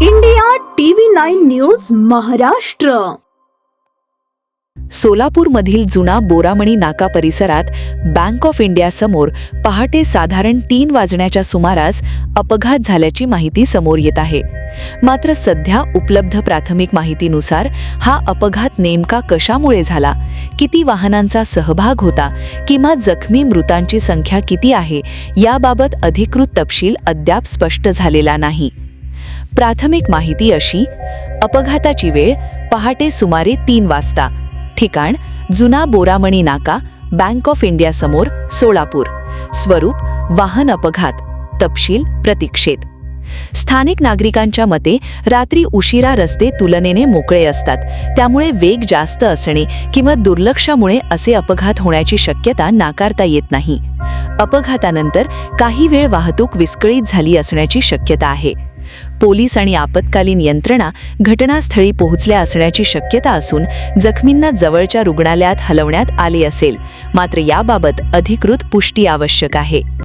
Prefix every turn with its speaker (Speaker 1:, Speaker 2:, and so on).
Speaker 1: India TV 9 news Maharashtra.
Speaker 2: सोलापूरमधील जुना बोरामणी नाका परिसरात बँक ऑफ इंडिया समोर पहाटे साधारण 3 वाजण्याच्या सुमारास अपघात झाल्याची माहिती समोर येत आहे. मात्र सध्या उपलब्ध प्राथमिक माहितीनुसार हा अपघात नेमका कशामुळे झाला, किती वाहनांचा सहभाग होता किंवा जखमी मृतांची संख्या किती आहे याबाबत अधिकृत तपशील अद्याप स्पष्ट झालेला नाही. प्राथमिक माहिती अशी: अपघाताची वेळ पहाटे सुमारे 3 वाजता. ठिकाण जुना बोरामणी नाका, बँक ऑफ इंडिया समोर, सोलापूर. स्वरूप वाहन अपघात. तपशील प्रतीक्षेत. स्थानिक नागरिकांच्या मते रात्री उशिरा रस्ते तुलनेने मोकळे असतात, त्यामुळे वेग जास्त असणे किंवा दुर्लक्षामुळे असे अपघात होण्याची शक्यता नाकारता येत नाही. अपघातानंतर काही वेळ वाहतूक विस्कळीत झाली असण्याची शक्यता आहे. पोलीस आणि आपत्कालीन यंत्रणा घटनास्थळी पोहोचल्या असण्याची शक्यता असून जखमींना जवळच्या रुग्णालयात हलवण्यात आले असेल. मात्र याबाबत अधिकृत पुष्टी आवश्यक आहे.